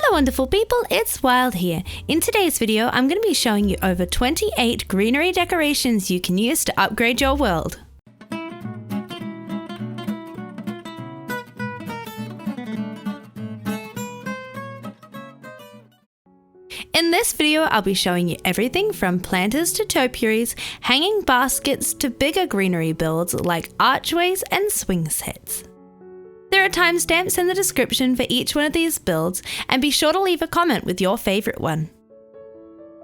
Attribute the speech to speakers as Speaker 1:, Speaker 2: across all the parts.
Speaker 1: Hello wonderful people, it's Wild here. In today's video, I'm going to be showing you over 28 greenery decorations you can use to upgrade your world. In this video, I'll be showing you everything from planters to topiaries, hanging baskets to bigger greenery builds like archways and swing sets. There are timestamps in the description for each one of these builds, and be sure to leave a comment with your favourite one.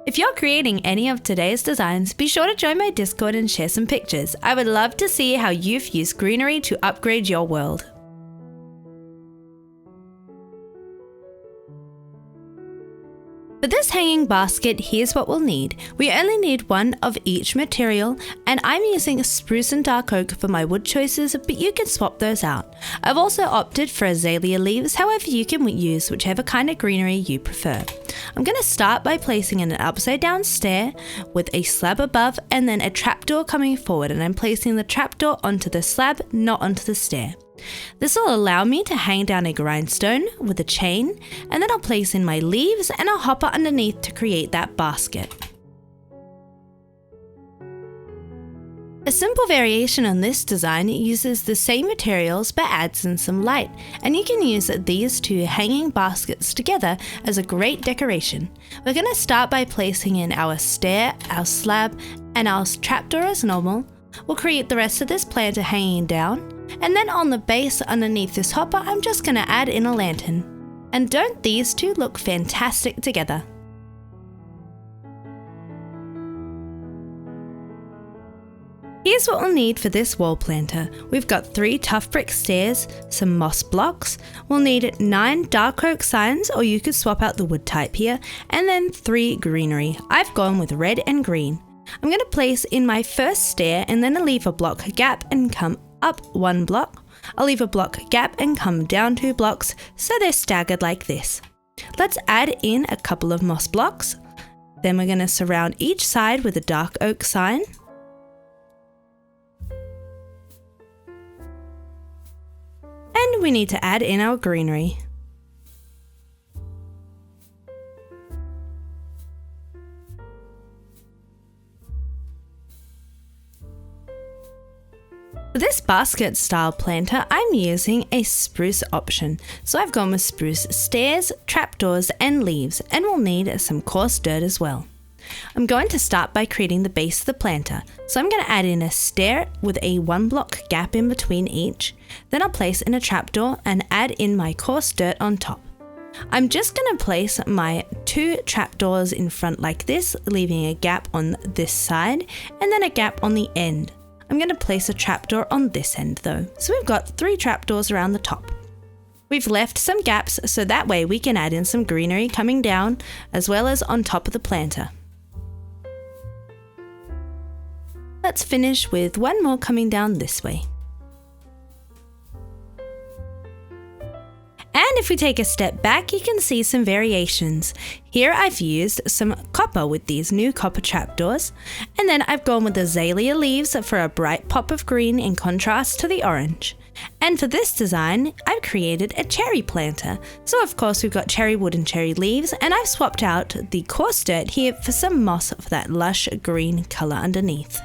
Speaker 1: If you're creating any of today's designs, be sure to join my Discord and share some pictures. I would love to see how you've used greenery to upgrade your world. For this hanging basket, here's what we'll need. We only need one of each material, and I'm using spruce and dark oak for my wood choices, but you can swap those out. I've also opted for azalea leaves, however you can use whichever kind of greenery you prefer. I'm going to start by placing an upside down stair with a slab above and then a trapdoor coming forward, and I'm placing the trapdoor onto the slab, not onto the stair. This will allow me to hang down a grindstone with a chain, and then I'll place in my leaves and a hopper underneath to create that basket. A simple variation on this design uses the same materials but adds in some light, and you can use these two hanging baskets together as a great decoration. We're going to start by placing in our stair, our slab, and our trapdoor as normal. We'll create the rest of this planter hanging down. And then on the base underneath this hopper, I'm just going to add in a lantern. And don't these two look fantastic together? Here's what we'll need for this wall planter. We've got 3 tough brick stairs, some moss blocks, we'll need 9 dark oak signs, or you could swap out the wood type here, and then 3 greenery. I've gone with red and green. I'm going to place in my first stair and then I'll leave a block gap and come up 1 block. I'll leave a block gap and come down 2 blocks, so they're staggered like this. Let's add in a couple of moss blocks. Then we're going to surround each side with a dark oak sign. And we need to add in our greenery. For this basket style planter, I'm using a spruce option. So I've gone with spruce stairs, trapdoors and leaves, and we'll need some coarse dirt as well. I'm going to start by creating the base of the planter. So I'm going to add in a stair with a 1 block gap in between each. Then I'll place in a trapdoor and add in my coarse dirt on top. I'm just going to place my 2 trapdoors in front like this, leaving a gap on this side and then a gap on the end. I'm going to place a trapdoor on this end though, so we've got 3 trapdoors around the top. We've left some gaps so that way we can add in some greenery coming down as well as on top of the planter. Let's finish with 1 more coming down this way. And if we take a step back, you can see some variations. Here I've used some copper with these new copper trapdoors, and then I've gone with azalea leaves for a bright pop of green in contrast to the orange. And for this design, I've created a cherry planter. So of course we've got cherry wood and cherry leaves, and I've swapped out the coarse dirt here for some moss for that lush green colour underneath.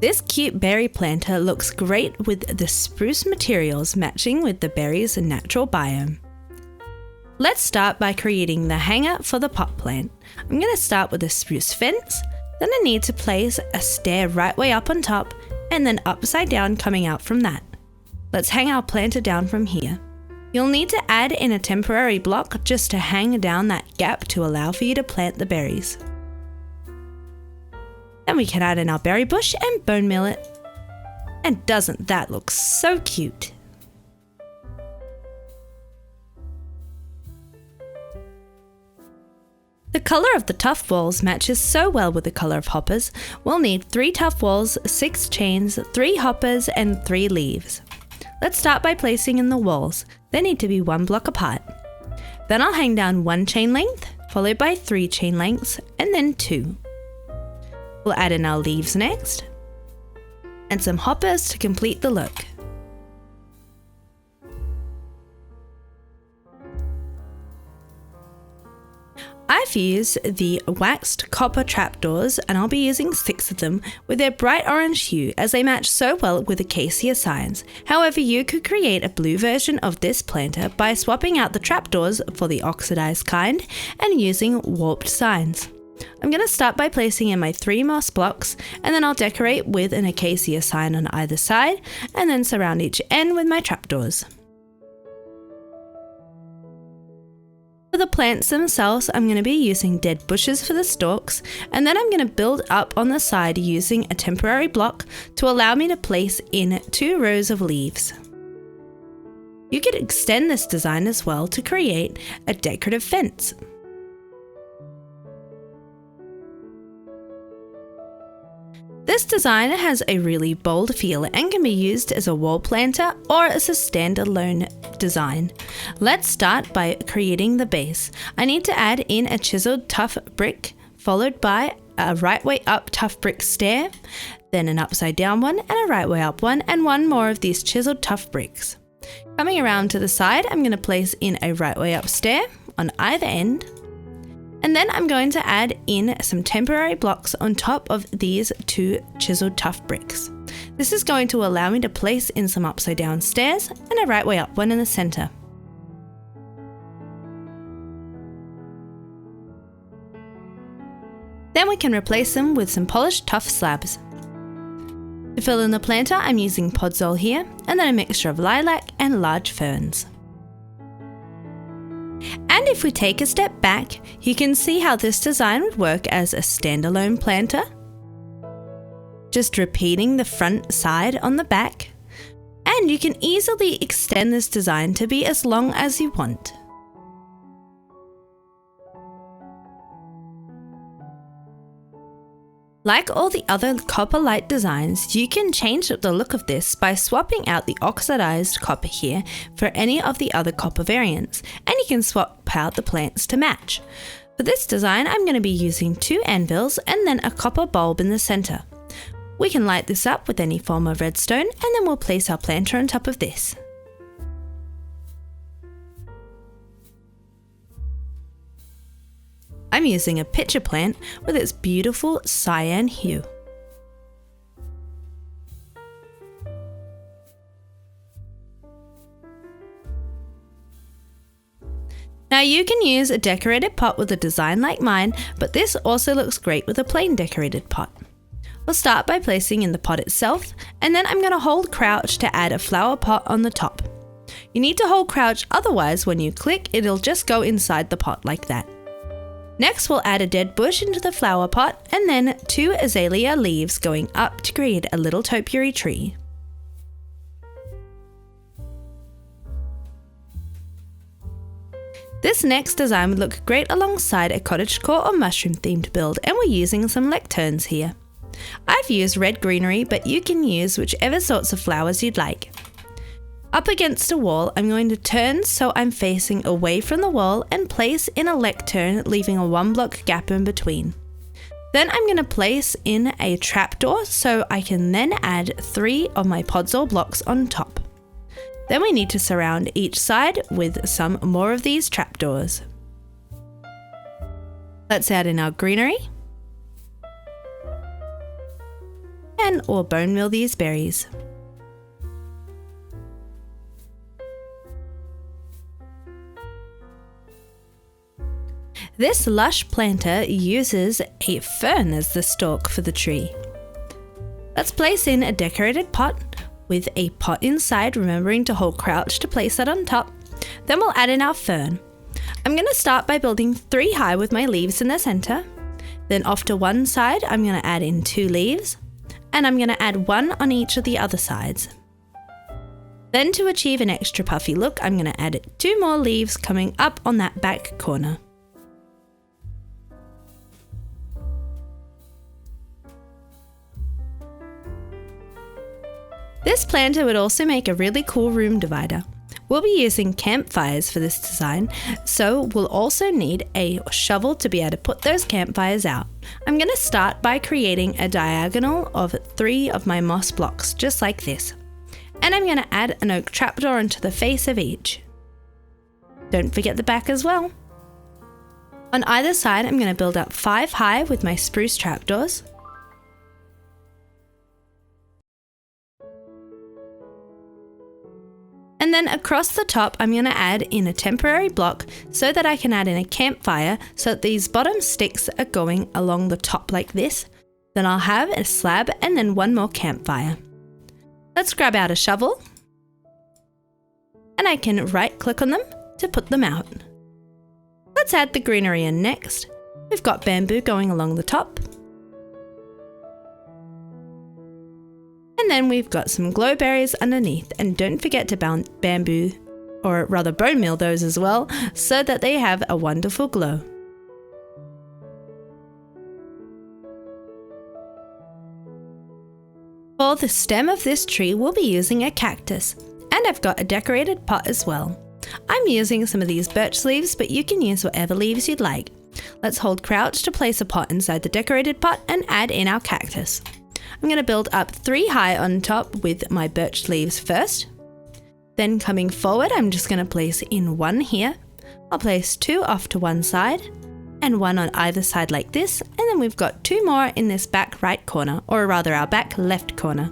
Speaker 1: This cute berry planter looks great with the spruce materials matching with the berry's natural biome. Let's start by creating the hanger for the pot plant. I'm going to start with a spruce fence, then I need to place a stair right way up on top and then upside down coming out from that. Let's hang our planter down from here. You'll need to add in a temporary block just to hang down that gap to allow for you to plant the berries. Then we can add in our berry bush and bone meal it. And doesn't that look so cute? The colour of the tuff walls matches so well with the colour of hoppers. We'll need 3 tuff walls, 6 chains, 3 hoppers and 3 leaves. Let's start by placing in the walls. They need to be 1 block apart. Then I'll hang down 1 chain length, followed by 3 chain lengths, and then 2. We'll add in our leaves next, and some hoppers to complete the look. I've used the waxed copper trapdoors, and I'll be using 6 of them with their bright orange hue as they match so well with acacia signs. However, you could create a blue version of this planter by swapping out the trapdoors for the oxidized kind and using warped signs. I'm going to start by placing in my 3 moss blocks, and then I'll decorate with an acacia sign on either side and then surround each end with my trapdoors. For the plants themselves, I'm going to be using dead bushes for the stalks, and then I'm going to build up on the side using a temporary block to allow me to place in 2 rows of leaves. You could extend this design as well to create a decorative fence. This design has a really bold feel and can be used as a wall planter or as a standalone design. Let's start by creating the base. I need to add in a chiseled tuff brick, followed by a right way up tuff brick stair, then an upside down one and a right way up one, and 1 more of these chiseled tuff bricks. Coming around to the side, I'm going to place in a right way up stair on either end. And then I'm going to add in some temporary blocks on top of these 2 chiseled tuff bricks. This is going to allow me to place in some upside down stairs and a right way up one in the center. Then we can replace them with some polished tuff slabs. To fill in the planter, I'm using podzol here, and then a mixture of lilac and large ferns. And if we take a step back, you can see how this design would work as a standalone planter. Just repeating the front side on the back. And you can easily extend this design to be as long as you want. Like all the other copper light designs, you can change the look of this by swapping out the oxidized copper here for any of the other copper variants, and you can swap out the plants to match. For this design, I'm going to be using 2 anvils and then a copper bulb in the center. We can light this up with any form of redstone, and then we'll place our planter on top of this. I'm using a pitcher plant with its beautiful cyan hue. Now you can use a decorated pot with a design like mine, but this also looks great with a plain decorated pot. We'll start by placing in the pot itself, and then I'm going to hold crouch to add a flower pot on the top. You need to hold crouch, otherwise when you click, it'll just go inside the pot like that. Next, we'll add a dead bush into the flower pot, and then 2 azalea leaves going up to create a little topiary tree. This next design would look great alongside a cottagecore or mushroom themed build, and we're using some lecterns here. I've used red greenery, but you can use whichever sorts of flowers you'd like. Up against a wall, I'm going to turn so I'm facing away from the wall and place in a lectern, leaving a 1 block gap in between. Then I'm going to place in a trapdoor so I can then add 3 of my podzol blocks on top. Then we need to surround each side with some more of these trapdoors. Let's add in our greenery. And or bone meal these berries. This Lush Planter uses a fern as the stalk for the tree. Let's place in a decorated pot with a pot inside, remembering to hold crouch to place that on top. Then we'll add in our fern. I'm going to start by building 3 high with my leaves in the center. Then off to one side, I'm going to add in 2 leaves, and I'm going to add 1 on each of the other sides. Then to achieve an extra puffy look, I'm going to add 2 more leaves coming up on that back corner. This planter would also make a really cool room divider. We'll be using campfires for this design, so we'll also need a shovel to be able to put those campfires out. I'm going to start by creating a diagonal of 3 of my moss blocks, just like this. And I'm going to add an oak trapdoor into the face of each. Don't forget the back as well. On either side, I'm going to build up 5 high with my spruce trapdoors. And then across the top, I'm going to add in a temporary block so that I can add in a campfire so that these bottom sticks are going along the top like this. Then I'll have a slab and then one more campfire. Let's grab out a shovel. And I can right click on them to put them out. Let's add the greenery in next. We've got bamboo going along the top. And then we've got some glow berries underneath, and don't forget to bamboo, or rather bone meal those as well, so that they have a wonderful glow. For the stem of this tree, we'll be using a cactus, and I've got a decorated pot as well. I'm using some of these birch leaves, but you can use whatever leaves you'd like. Let's hold crouch to place a pot inside the decorated pot and add in our cactus. I'm going to build up 3 high on top with my birch leaves first. Then coming forward, I'm just going to place in 1 here. I'll place 2 off to one side and 1 on either side like this. And then we've got 2 more in this back right corner, or rather our back left corner.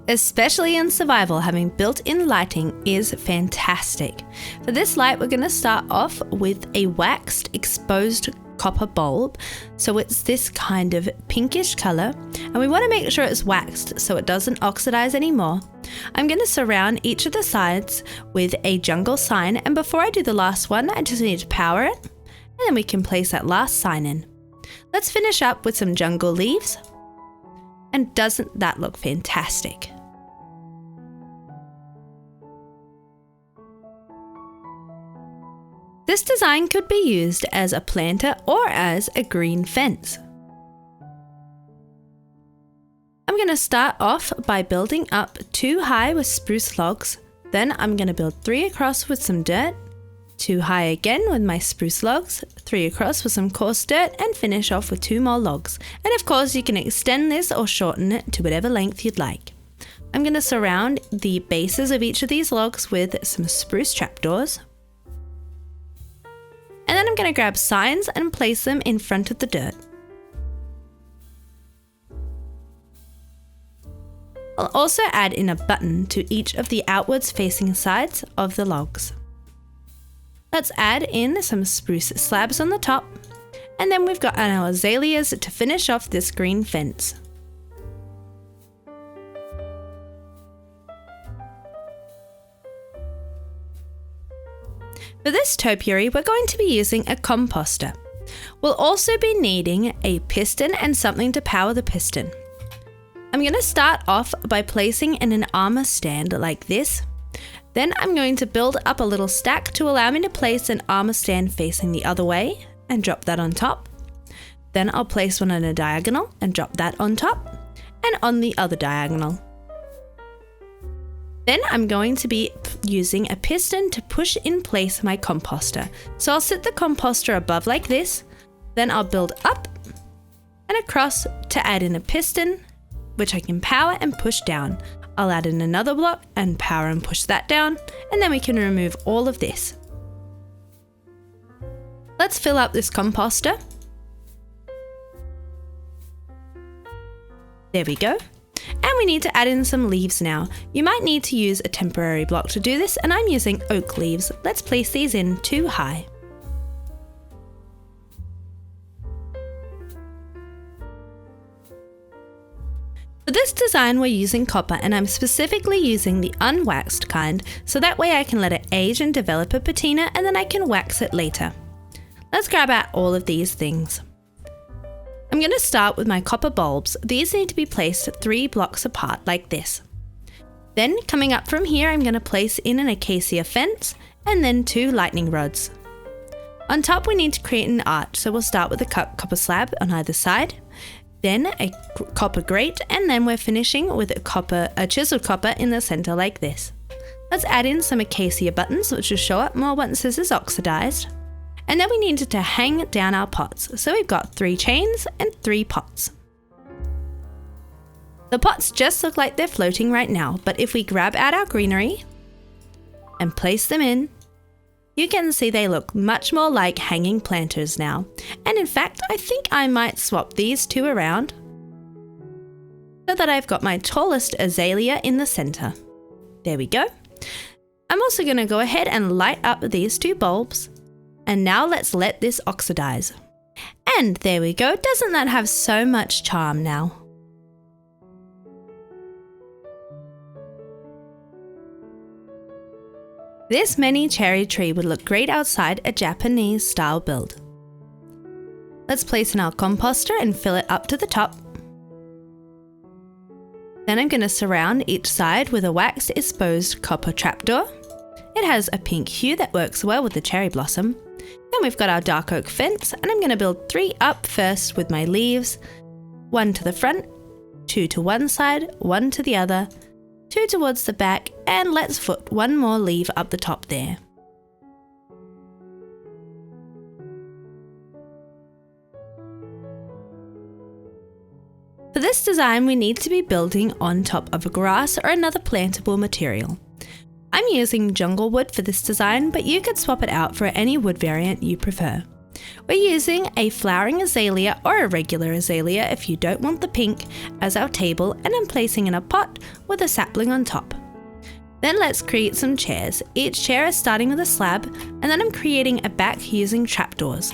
Speaker 1: Especially in survival, having built-in lighting is fantastic. For this light, we're going to start off with a waxed exposed copper bulb. So it's this kind of pinkish color, and we want to make sure it's waxed so it doesn't oxidize anymore. I'm going to surround each of the sides with a jungle sign, and before I do the last one, I just need to power it, and then we can place that last sign in. Let's finish up with some jungle leaves. And doesn't that look fantastic? This design could be used as a planter or as a green fence. I'm going to start off by building up 2 high with spruce logs. Then I'm going to build 3 across with some dirt, 2 high again with my spruce logs, 3 across with some coarse dirt, and finish off with 2 more logs. And of course you can extend this or shorten it to whatever length you'd like. I'm going to surround the bases of each of these logs with some spruce trapdoors. And then I'm going to grab signs and place them in front of the dirt. I'll also add in a button to each of the outwards facing sides of the logs. Let's add in some spruce slabs on the top, and then we've got our azaleas to finish off this green fence. For this topiary, we're going to be using a composter. We'll also be needing a piston and something to power the piston. I'm going to start off by placing in an armor stand like this. Then I'm going to build up a little stack to allow me to place an armor stand facing the other way and drop that on top. Then I'll place one on a diagonal and drop that on top and on the other diagonal. Then I'm going to be using a piston to push in place my composter. So I'll sit the composter above like this, then I'll build up and across to add in a piston, which I can power and push down. I'll add in another block and power and push that down, and then we can remove all of this. Let's fill up this composter. There we go. And we need to add in some leaves now. You might need to use a temporary block to do this, and I'm using oak leaves. Let's place these in 2 high. For this design, we're using copper, and I'm specifically using the unwaxed kind, so that way I can let it age and develop a patina, and then I can wax it later. Let's grab out all of these things. I'm going to start with my copper bulbs. These need to be placed 3 blocks apart like this. Then coming up from here, I'm going to place in an acacia fence and then 2 lightning rods. On top we need to create an arch, so we'll start with a copper slab on either side, then a copper grate, and then we're finishing with a chiseled copper in the center like this. Let's add in some acacia buttons, which will show up more once this is oxidized. And then we needed to hang down our pots. So we've got 3 chains and 3 pots. The pots just look like they're floating right now, but if we grab out our greenery and place them in, you can see they look much more like hanging planters now. And in fact, I think I might swap these two around so that I've got my tallest azalea in the center. There we go. I'm also going to go ahead and light up these two bulbs. And now let's let this oxidize. And there we go. Doesn't that have so much charm now? This mini cherry tree would look great outside a Japanese style build. Let's place in our composter and fill it up to the top. Then I'm going to surround each side with a waxed exposed copper trapdoor. It has a pink hue that works well with the cherry blossom. Then we've got our dark oak fence, and I'm going to build 3 up first with my leaves. 1 to the front, 2 to one side, 1 to the other, 2 towards the back, and let's put 1 more leaf up the top there. For this design, we need to be building on top of a grass or another plantable material. I'm using jungle wood for this design, but you could swap it out for any wood variant you prefer. We're using a flowering azalea or a regular azalea if you don't want the pink as our table, and I'm placing in a pot with a sapling on top. Then let's create some chairs. Each chair is starting with a slab, and then I'm creating a back using trapdoors.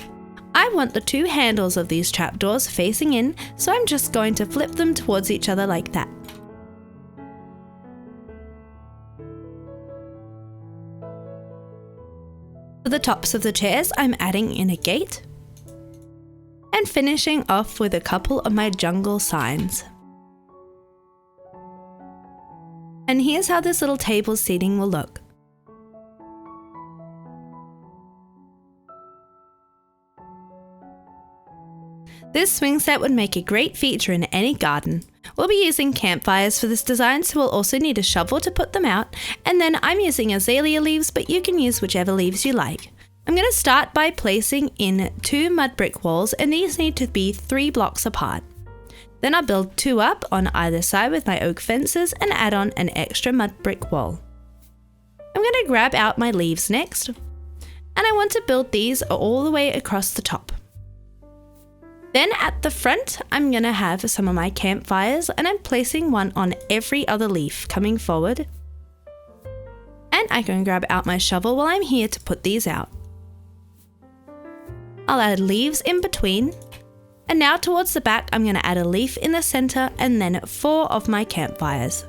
Speaker 1: I want the 2 handles of these trapdoors facing in, so I'm just going to flip them towards each other like that. For the tops of the chairs, I'm adding in a gate and finishing off with a couple of my jungle signs. And here's how this little table seating will look. This swing set would make a great feature in any garden. We'll be using campfires for this design, so we'll also need a shovel to put them out, and then I'm using azalea leaves, but you can use whichever leaves you like. I'm going to start by placing in 2 mud brick walls, and these need to be 3 blocks apart. Then I'll build 2 up on either side with my oak fences and add on an extra mud brick wall. I'm going to grab out my leaves next, and I want to build these all the way across the top. Then at the front, I'm going to have some of my campfires, and I'm placing 1 on every other leaf coming forward. And I can grab out my shovel while I'm here to put these out. I'll add leaves in between. And now towards the back, I'm going to add a leaf in the center and then 4 of my campfires.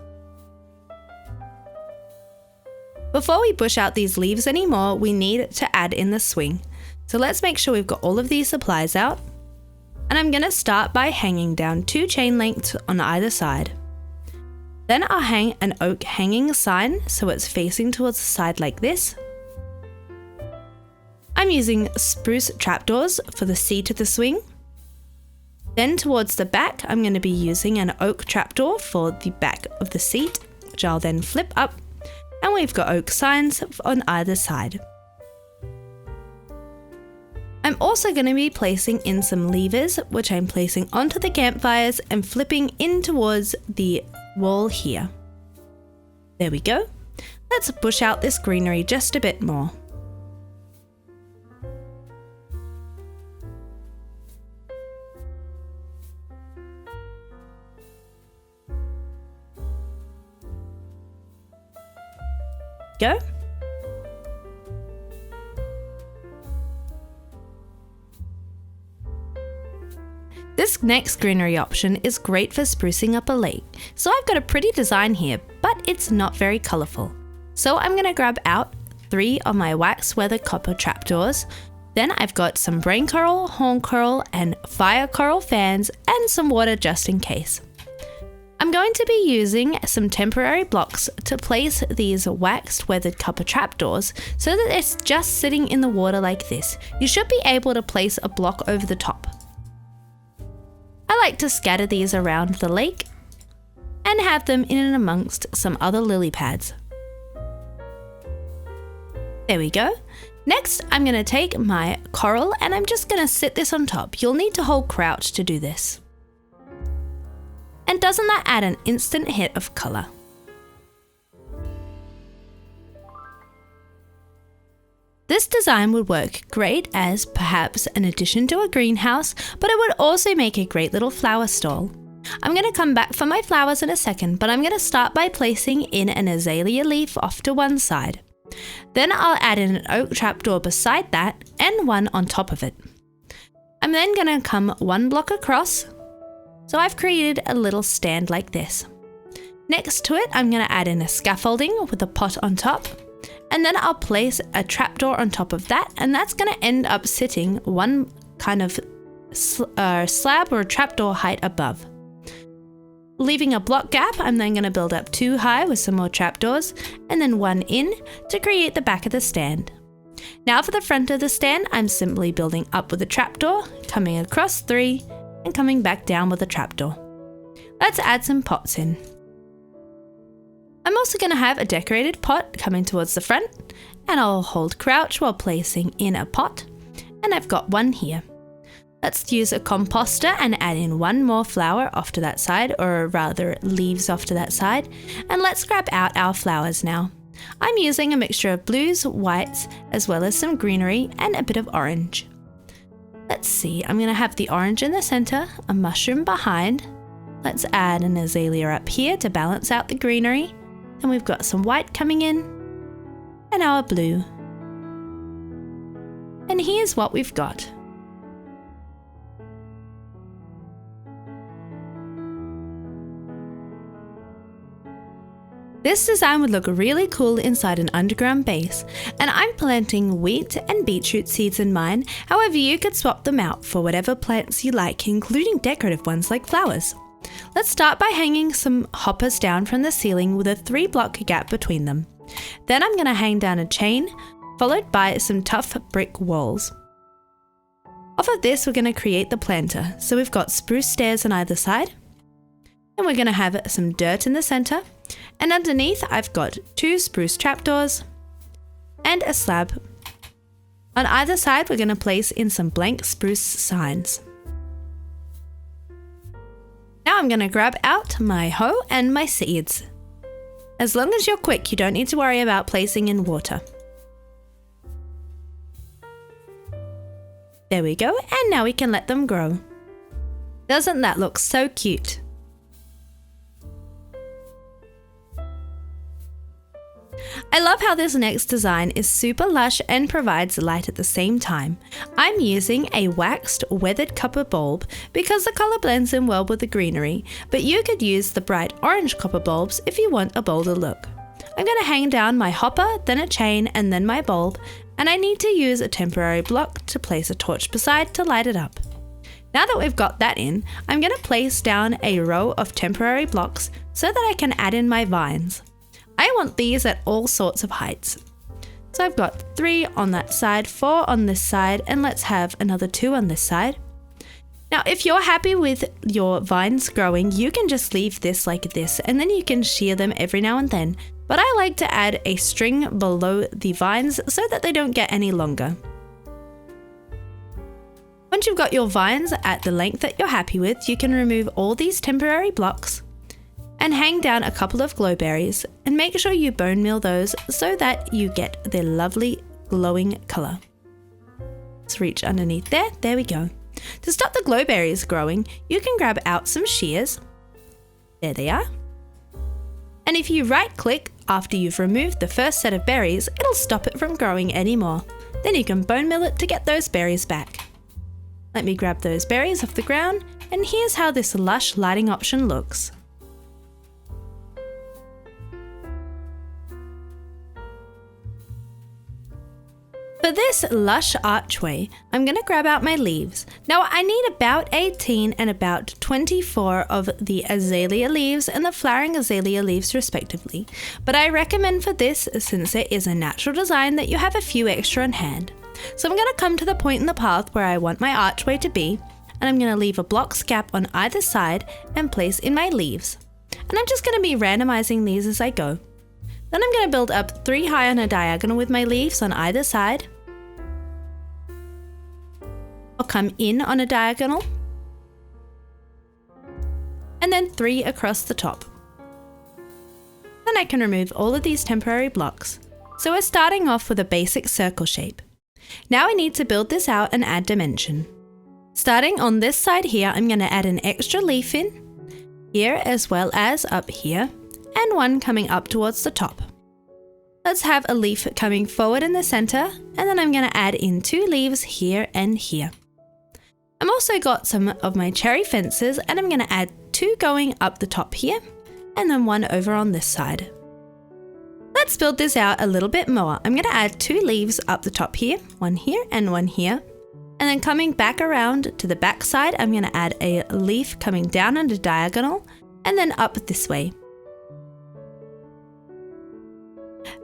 Speaker 1: Before we bush out these leaves anymore, we need to add in the swing. So let's make sure we've got all of these supplies out. And I'm going to start by hanging down 2 chain lengths on either side. Then I'll hang an oak hanging sign so it's facing towards the side like this. I'm using spruce trapdoors for the seat of the swing. Then towards the back, I'm going to be using an oak trapdoor for the back of the seat, which I'll then flip up, and we've got oak signs on either side. I'm also going to be placing in some levers, which I'm placing onto the campfires and flipping in towards the wall here. There we go. Let's bush out this greenery just a bit more. Go. This next greenery option is great for sprucing up a lake. So I've got a pretty design here, but it's not very colourful. So I'm going to grab out 3 of my wax weathered copper trapdoors. Then I've got some brain coral, horn coral, and fire coral fans, and some water just in case. I'm going to be using some temporary blocks to place these waxed weathered copper trapdoors so that it's just sitting in the water like this. You should be able to place a block over the top. I like to scatter these around the lake and have them in and amongst some other lily pads. There we go. Next, I'm going to take my coral and I'm just going to sit this on top. You'll need to hold crouch to do this. And doesn't that add an instant hit of colour? This design would work great as perhaps an addition to a greenhouse, but it would also make a great little flower stall. I'm going to come back for my flowers in a second, but I'm going to start by placing in an azalea leaf off to one side. Then I'll add in an oak trapdoor beside that and one on top of it. I'm then going to come one block across, so I've created a little stand like this. Next to it, I'm going to add in a scaffolding with a pot on top. And then I'll place a trapdoor on top of that, and that's going to end up sitting one kind of slab or trapdoor height above. Leaving a block gap, I'm then going to build up 2 high with some more trapdoors, and then 1 in to create the back of the stand. Now for the front of the stand, I'm simply building up with a trapdoor, coming across 3, and coming back down with a trapdoor. Let's add some pots in. I'm also going to have a decorated pot coming towards the front, and I'll hold crouch while placing in a pot, and I've got one here. Let's use a composter and add in 1 more flower off to that side, or rather leaves off to that side, and let's grab out our flowers now. I'm using a mixture of blues, whites, as well as some greenery and a bit of orange. Let's see, I'm going to have the orange in the center, a mushroom behind. Let's add an azalea up here to balance out the greenery. Then we've got some white coming in, and our blue. And here's what we've got. This design would look really cool inside an underground base, and I'm planting wheat and beetroot seeds in mine. However, you could swap them out for whatever plants you like, including decorative ones like flowers. Let's start by hanging some hoppers down from the ceiling with a 3-block gap between them. Then I'm going to hang down a chain, followed by some tough brick walls. Off of this, we're going to create the planter. So we've got spruce stairs on either side, and we're going to have some dirt in the center. And underneath, I've got 2 spruce trapdoors and a slab. On either side, we're going to place in some blank spruce signs. Now I'm going to grab out my hoe and my seeds. As long as you're quick, you don't need to worry about placing in water. There we go, and now we can let them grow. Doesn't that look so cute? I love how this next design is super lush and provides light at the same time. I'm using a waxed weathered copper bulb because the colour blends in well with the greenery, but you could use the bright orange copper bulbs if you want a bolder look. I'm going to hang down my hopper, then a chain, and then my bulb, and I need to use a temporary block to place a torch beside to light it up. Now that we've got that in, I'm going to place down a row of temporary blocks so that I can add in my vines. I want these at all sorts of heights. So I've got 3 on that side, 4 on this side, and let's have another 2 on this side. Now, if you're happy with your vines growing, you can just leave this like this, and then you can shear them every now and then. But I like to add a string below the vines so that they don't get any longer. Once you've got your vines at the length that you're happy with, you can remove all these temporary blocks and hang down a couple of glowberries, and make sure you bone meal those so that you get their lovely glowing colour. Let's reach underneath there. There we go. To stop the glowberries growing, you can grab out some shears. There they are. And if you right click after you've removed the first set of berries, it'll stop it from growing anymore. Then you can bone meal it to get those berries back. Let me grab those berries off the ground, and here's how this lush lighting option looks. For this lush archway, I'm going to grab out my leaves. Now I need about 18 and about 24 of the azalea leaves and the flowering azalea leaves respectively, but I recommend for this, since it is a natural design, that you have a few extra on hand. So I'm going to come to the point in the path where I want my archway to be, and I'm going to leave a block's gap on either side and place in my leaves. And I'm just going to be randomizing these as I go. Then I'm going to build up 3 high on a diagonal with my leaves on either side. I'll come in on a diagonal. and then 3 across the top. Then I can remove all of these temporary blocks. So we're starting off with a basic circle shape. Now I need to build this out and add dimension. Starting on this side here, I'm going to add an extra leaf in, here as well as up here, and one coming up towards the top. Let's have a leaf coming forward in the center, and then I'm going to add in 2 leaves here and here. I've also got some of my cherry fences, and I'm going to add 2 going up the top here, and then 1 over on this side. Let's build this out a little bit more. I'm going to add 2 leaves up the top here, 1 here and 1 here. And then coming back around to the back side, I'm going to add a leaf coming down on the diagonal and then up this way.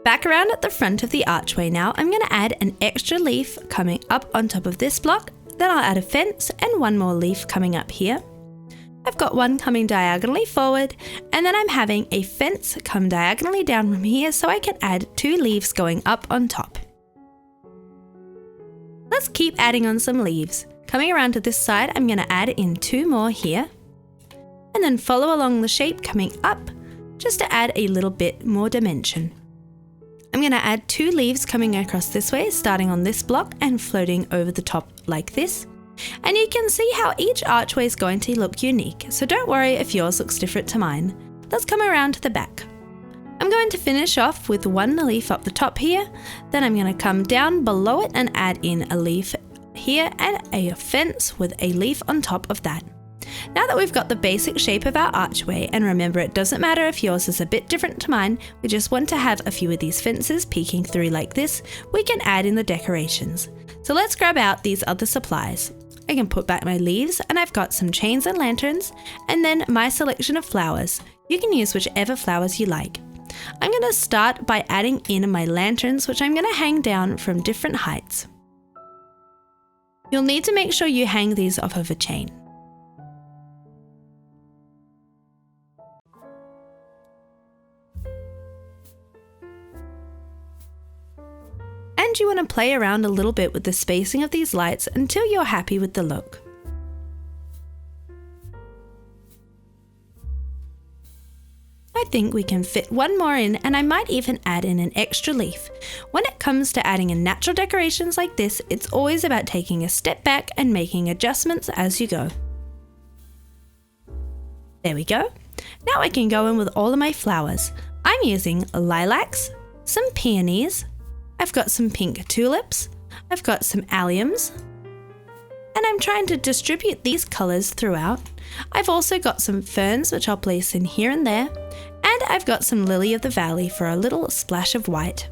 Speaker 1: Back around at the front of the archway now, I'm going to add an extra leaf coming up on top of this block. Then I'll add a fence and 1 more leaf coming up here. I've got 1 coming diagonally forward, and then I'm having a fence come diagonally down from here so I can add 2 leaves going up on top. Let's keep adding on some leaves. Coming around to this side, I'm going to add in 2 more here, and then follow along the shape coming up just to add a little bit more dimension. I'm going to add 2 leaves coming across this way, starting on this block and floating over the top like this. And you can see how each archway is going to look unique, so don't worry if yours looks different to mine. Let's come around to the back. I'm going to finish off with 1 leaf up the top here, then I'm going to come down below it and add in a leaf here and a fence with a leaf on top of that. Now that we've got the basic shape of our archway, and remember it doesn't matter if yours is a bit different to mine, we just want to have a few of these fences peeking through like this, we can add in the decorations. So let's grab out these other supplies. I can put back my leaves, and I've got some chains and lanterns, and then my selection of flowers. You can use whichever flowers you like. I'm going to start by adding in my lanterns, which I'm going to hang down from different heights. You'll need to make sure you hang these off of a chain. And you want to play around a little bit with the spacing of these lights until you're happy with the look. I think we can fit 1 more in, and I might even add in an extra leaf. When it comes to adding in natural decorations like this, it's always about taking a step back and making adjustments as you go. There we go. Now I can go in with all of my flowers. I'm using lilacs, some peonies, I've got some pink tulips, I've got some alliums, and I'm trying to distribute these colours throughout. I've also got some ferns which I'll place in here and there, and I've got some lily of the valley for a little splash of white.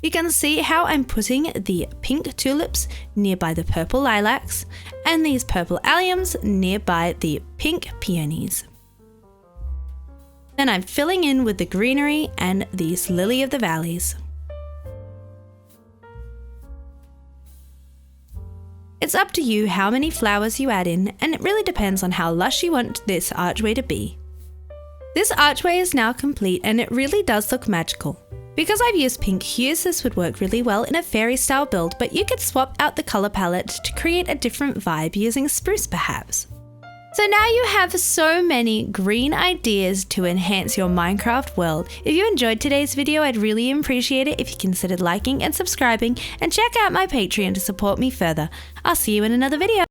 Speaker 1: You can see how I'm putting the pink tulips nearby the purple lilacs and these purple alliums nearby the pink peonies. Then I'm filling in with the greenery and these lily of the valleys. It's up to you how many flowers you add in, and it really depends on how lush you want this archway to be. This archway is now complete, and it really does look magical. Because I've used pink hues, this would work really well in a fairy style build, but you could swap out the colour palette to create a different vibe using spruce perhaps. So now you have so many green ideas to enhance your Minecraft world. If you enjoyed today's video, I'd really appreciate it if you considered liking and subscribing, and check out my Patreon to support me further. I'll see you in another video.